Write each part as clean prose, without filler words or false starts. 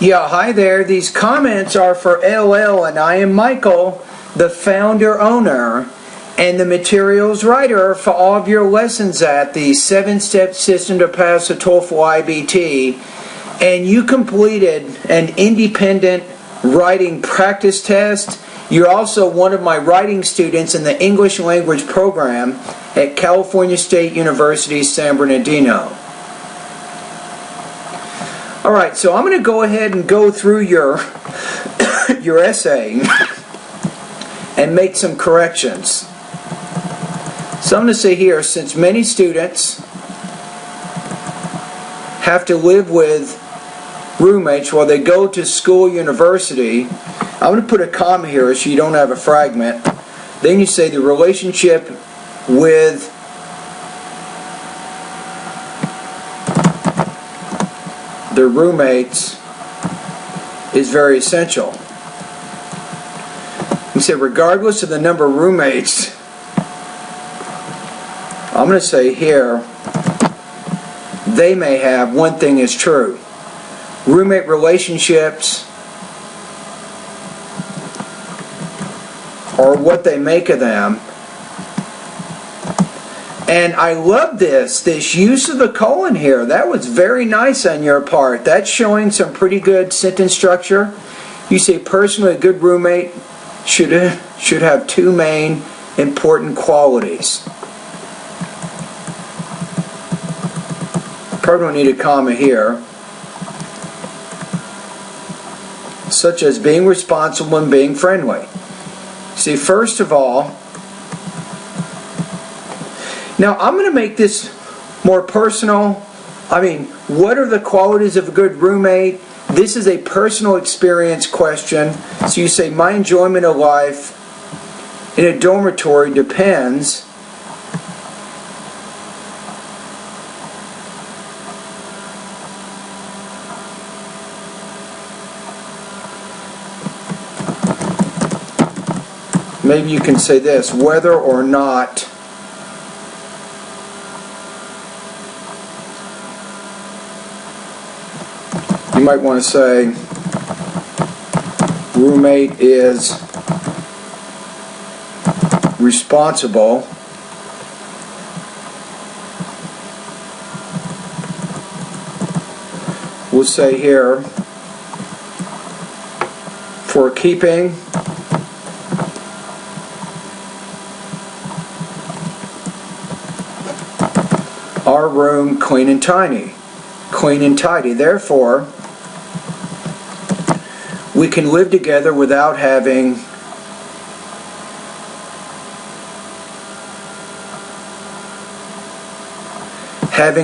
Yeah, hi there. These comments are for LL, and I am Michael, the founder, owner, and the materials writer for all of your lessons at the 7-step system to pass the TOEFL iBT. And you completed an independent writing practice test. You're also one of my writing students in the English language program at California State University, San Bernardino. Alright, so I'm going to go ahead and go through your essay and make some corrections. So I'm going to say here, since many students have to live with roommates while they go to school, university, I'm going to put a comma here so you don't have a fragment. Then you say the relationship with their roommates is very essential. We say regardless of the number of roommates, I'm going to say here, they may have, one thing is true. Roommate relationships or what they make of them. And I love this use of the colon here. That was very nice on your part. That's showing some pretty good sentence structure. You say, personally, a good roommate should have two main important qualities. Probably don't need a comma here. Such as being responsible and being friendly. See, first of all, now I'm going to make this more personal. What are the qualities of a good roommate? This is a personal experience question. So you say, my enjoyment of life in a dormitory depends maybe you can say this, whether or not you might want to say roommate is responsible we'll say here for keeping our room clean and tidy. Therefore, we can live together without having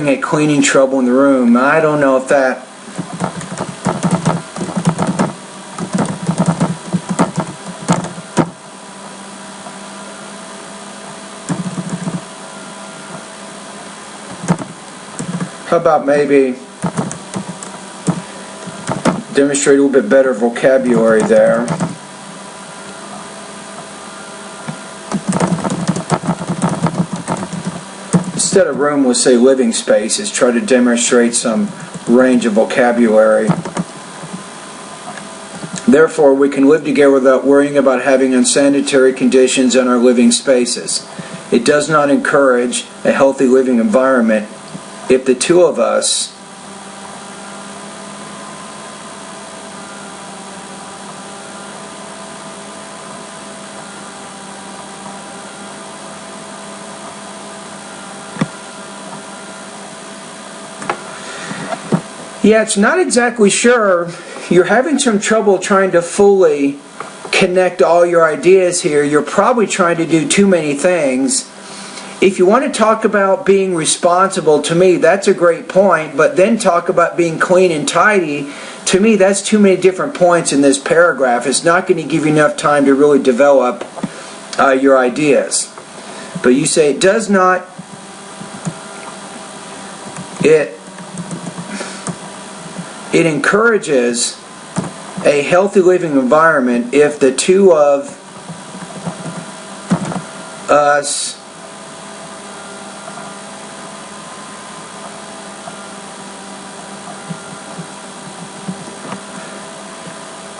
a cleaning trouble in the room. I don't know if that how about maybe demonstrate a little bit better vocabulary there. Instead of room, we'll say living spaces. Try to demonstrate some range of vocabulary. Therefore, we can live together without worrying about having unsanitary conditions in our living spaces. It does not encourage a healthy living environment if the two of us it's not exactly sure. You're having some trouble trying to fully connect all your ideas here. You're probably trying to do too many things. If you want to talk about being responsible, to me, that's a great point. But then talk about being clean and tidy. To me, that's too many different points in this paragraph. It's not going to give you enough time to really develop your ideas. But you say it does not. It encourages a healthy living environment if the two of us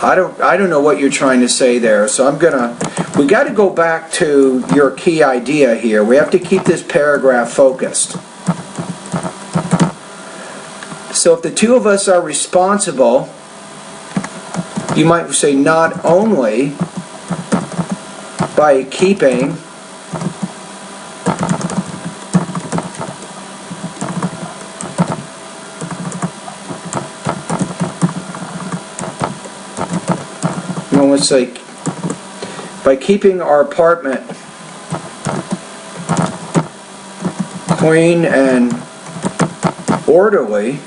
I don't know what you're trying to say there, so we got to go back to your key idea here. We have to keep this paragraph focused. So if the two of us are responsible, you might say not only by keeping let's say by keeping our apartment clean and orderly,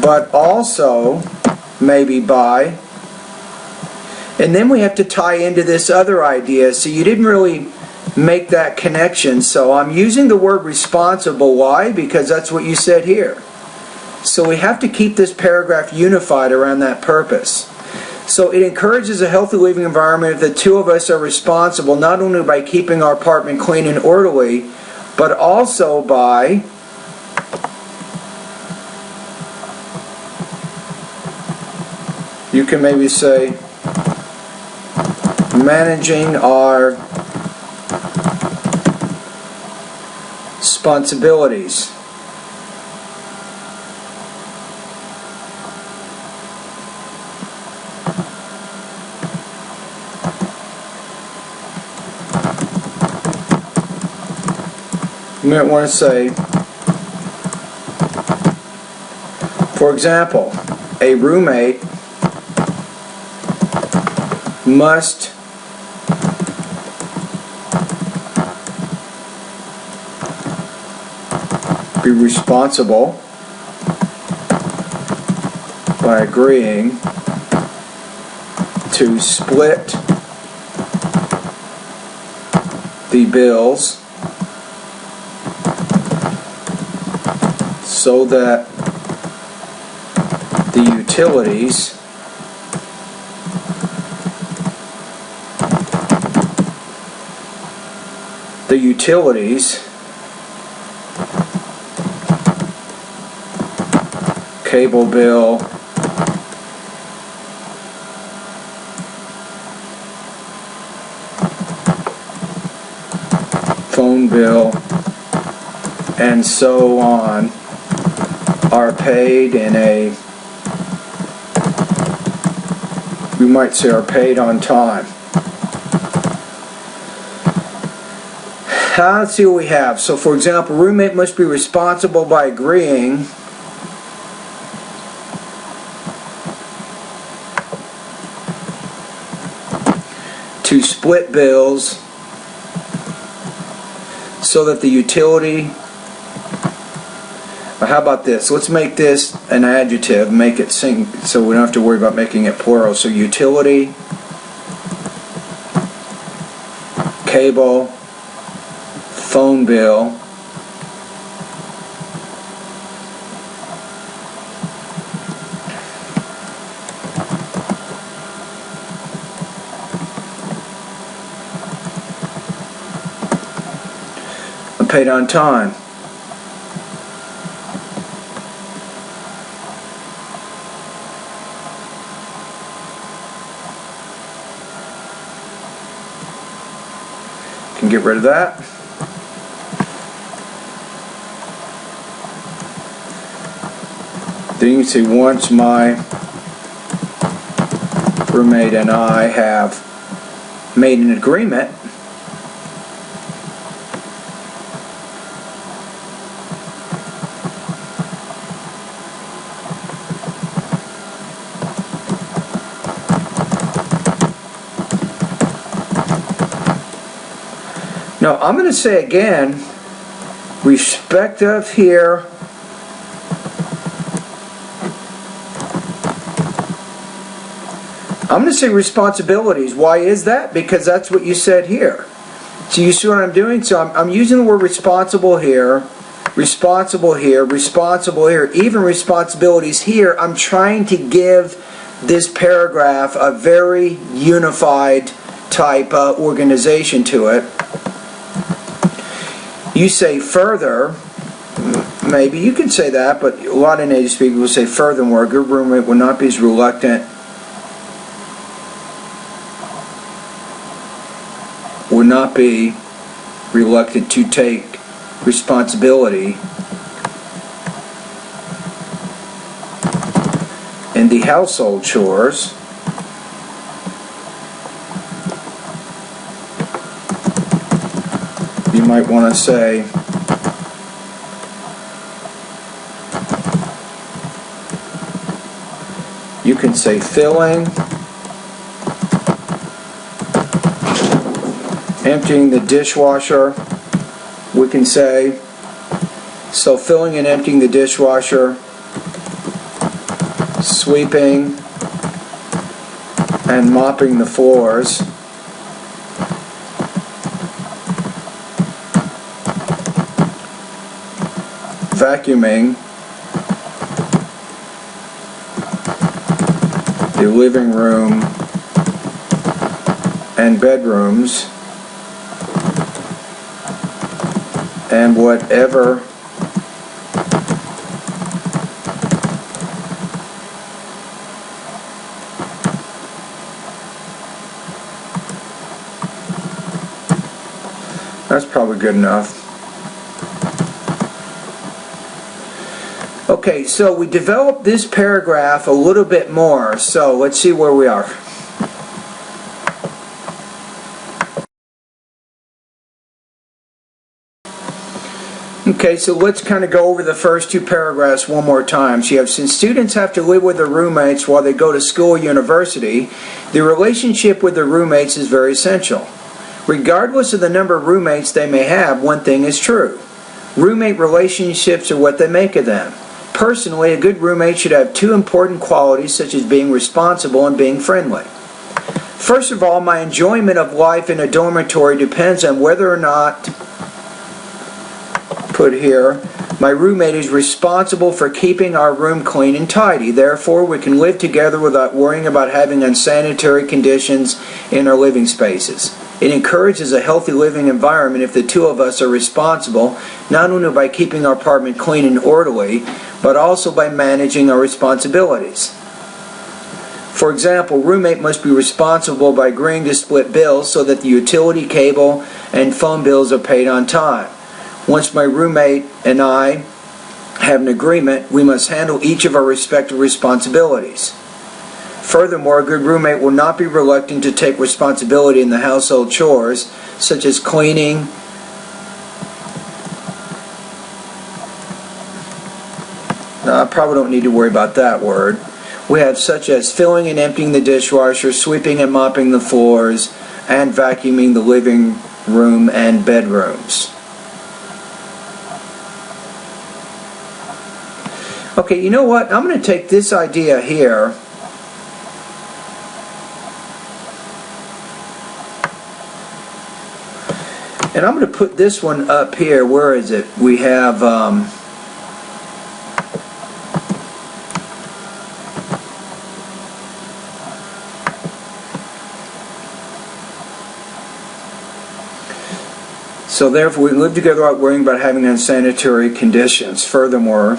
but also maybe by, and then we have to tie into this other idea. So you didn't really make that connection, so I'm using the word responsible. Why? Because that's what you said here. So we have to keep this paragraph unified around that purpose. So it encourages a healthy living environment if the two of us are responsible, not only by keeping our apartment clean and orderly, but also by you can maybe say managing our responsibilities. You might want to say, for example, a roommate must be responsible by agreeing to split the bills so that the utilities cable bill, phone bill, and so on are paid in a, we might say are paid on time. Let's see what we have. So for example, roommate must be responsible by agreeing to split bills so that the utility, or how about this? Let's make this an adjective, make it sing, so we don't have to worry about making it plural. So utility, cable, phone bill, are paid on time. Can get rid of that. Then you can see once my roommate and I have made an agreement, now I'm going to say again, respect of here, I'm going to say responsibilities. Why is that? Because that's what you said here. So you see what I'm doing? So I'm using the word responsible here, responsible here, responsible here, even responsibilities here. I'm trying to give this paragraph a very unified type organization to it. You say further, maybe you can say that, but a lot of native speakers will say furthermore, a good roommate will not be as reluctant not be reluctant to take responsibility in the household chores. You might want to say, you can say filling, emptying the dishwasher. We can say, so filling and emptying the dishwasher, sweeping and mopping the floors, vacuuming the living room and bedrooms, and whatever that's probably good enough. Okay, so we developed this paragraph a little bit more, so let's see where we are. Okay, so let's kind of go over the first two paragraphs one more time. So you have, since students have to live with their roommates while they go to school or university, the relationship with their roommates is very essential. Regardless of the number of roommates they may have, one thing is true. Roommate relationships are what they make of them. Personally, a good roommate should have two important qualities, such as being responsible and being friendly. First of all, my enjoyment of life in a dormitory depends on whether or not, put here, my roommate is responsible for keeping our room clean and tidy. Therefore, we can live together without worrying about having unsanitary conditions in our living spaces. It encourages a healthy living environment if the two of us are responsible, not only by keeping our apartment clean and orderly, but also by managing our responsibilities. For example, roommate must be responsible by agreeing to split bills so that the utility, cable, and phone bills are paid on time. Once my roommate and I have an agreement, we must handle each of our respective responsibilities. Furthermore, a good roommate will not be reluctant to take responsibility in the household chores, such as cleaning, I probably don't need to worry about that word. We have such as filling and emptying the dishwasher, sweeping and mopping the floors, and vacuuming the living room and bedrooms. Okay, you know what? I'm going to take this idea here and I'm going to put this one up here. Where is it? We have so therefore we live together without worrying about having unsanitary conditions. Furthermore,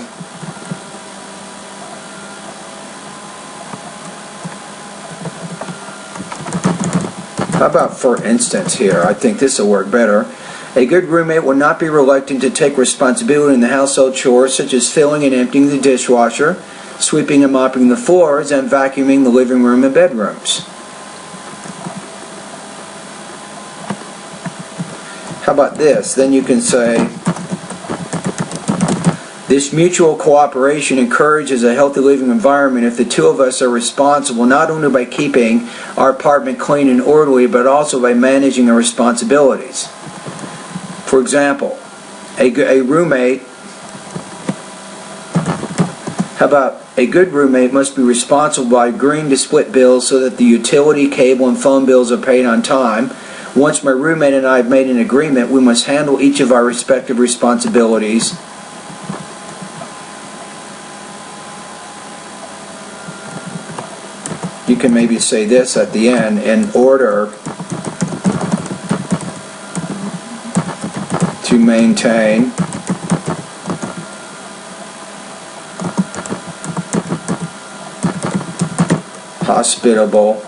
how about for instance here? I think this will work better. A good roommate will not be reluctant to take responsibility in the household chores, such as filling and emptying the dishwasher, sweeping and mopping the floors, and vacuuming the living room and bedrooms. How about this? Then you can say, this mutual cooperation encourages a healthy living environment if the two of us are responsible not only by keeping our apartment clean and orderly, but also by managing our responsibilities. For example, a roommate, how about a good roommate must be responsible by agreeing to split bills so that the utility, cable, and phone bills are paid on time. Once my roommate and I have made an agreement, we must handle each of our respective responsibilities. You can maybe say this at the end, in order to maintain hospitable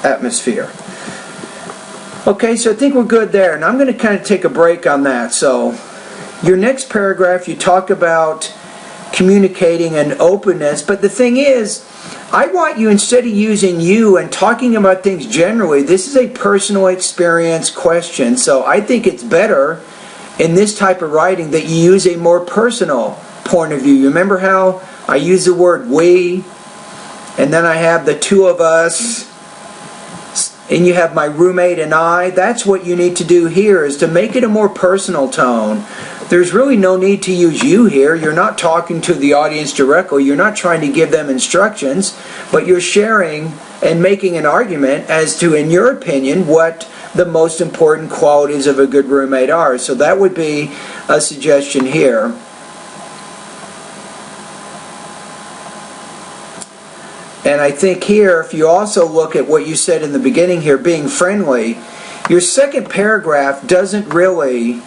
atmosphere. Okay, so I think we're good there, and I'm going to kind of take a break on that. So your next paragraph, you talk about communicating and openness, but the thing is, I want you, instead of using you and talking about things generally, this is a personal experience question, so I think it's better in this type of writing that you use a more personal point of view. You remember how I use the word we, and then I have the two of us, and you have my roommate and I? That's what you need to do here, is to make it a more personal tone. There's really no need to use you here. You're not talking to the audience directly. You're not trying to give them instructions, but you're sharing and making an argument as to, in your opinion, what the most important qualities of a good roommate are. So that would be a suggestion here. And I think here, if you also look at what you said in the beginning here, being friendly, your second paragraph doesn't really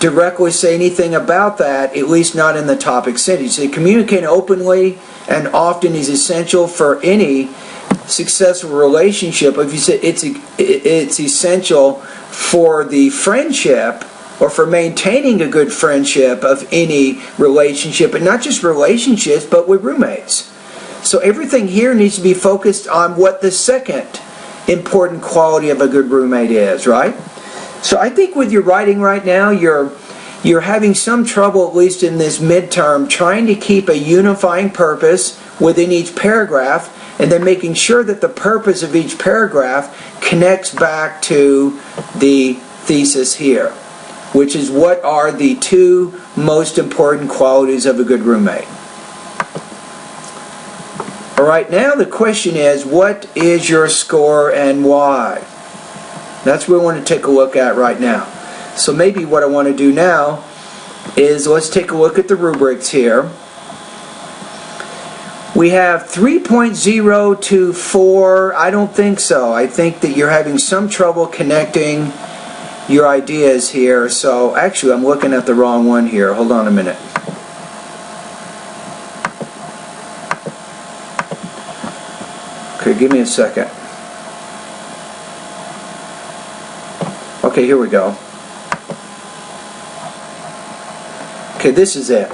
directly say anything about that, at least not in the topic sentence. You say communicate openly and often is essential for any successful relationship. If you say it's essential for the friendship or for maintaining a good friendship of any relationship, and not just relationships, but with roommates. So everything here needs to be focused on what the second important quality of a good roommate is, right? So I think with your writing right now, you're having some trouble, at least in this midterm, trying to keep a unifying purpose within each paragraph, and then making sure that the purpose of each paragraph connects back to the thesis here, which is what are the two most important qualities of a good roommate. Alright, now the question is, what is your score and why? That's what we want to take a look at right now. So maybe what I want to do now is, let's take a look at the rubrics here. We have 3.0 to 4. I don't think so. I think that you're having some trouble connecting your ideas here. So actually, I'm looking at the wrong one here. Hold on a minute. Okay, give me a second. Okay, here we go. Okay, this is it.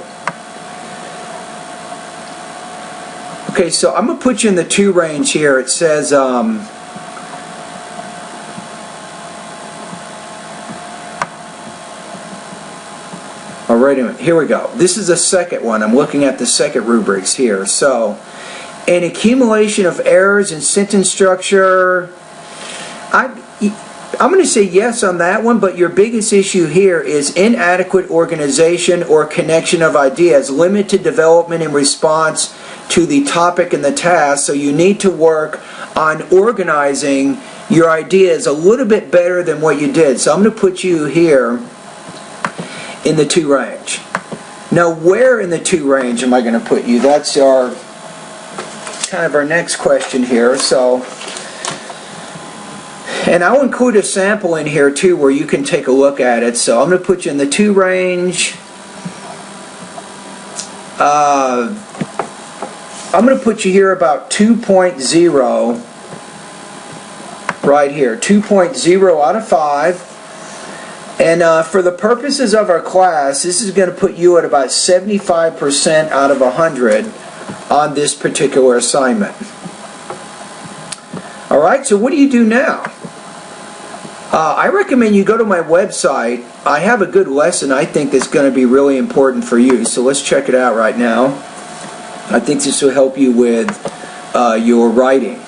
Okay, so I'm going to put you in the 2 range here. It says, oh, wait a minute. Here we go. This is the second one. I'm looking at the second rubrics here. So, an accumulation of errors in sentence structure. I'm going to say yes on that one, but your biggest issue here is inadequate organization or connection of ideas, limited development in response to the topic and the task. So you need to work on organizing your ideas a little bit better than what you did. So I'm going to put you here in the 2 range. Now, where in the 2 range am I going to put you? That's our kind of our next question here. So, and I'll include a sample in here too where you can take a look at it. So I'm going to put you in the 2 range. I'm going to put you here about 2.0 right here. 2.0 out of 5. And for the purposes of our class, this is going to put you at about 75% out of 100 on this particular assignment. Alright, so what do you do now? I recommend you go to my website. I have a good lesson I think that's going to be really important for you. So let's check it out right now. I think this will help you with your writing.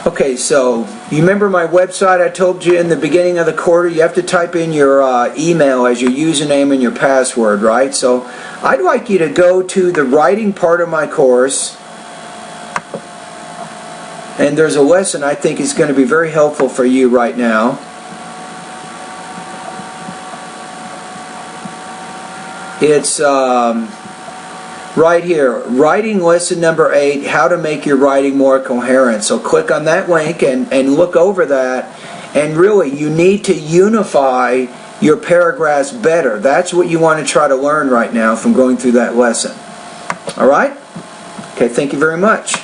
Okay, so you remember my website I told you in the beginning of the quarter? You have to type in your email as your username and your password, right? So I'd like you to go to the writing part of my course. And there's a lesson I think is going to be very helpful for you right now. It's right here, writing lesson number 8, how to make your writing more coherent. So click on that link and look over that. And really, you need to unify your paragraphs better. That's what you want to try to learn right now from going through that lesson. All right? Okay, thank you very much.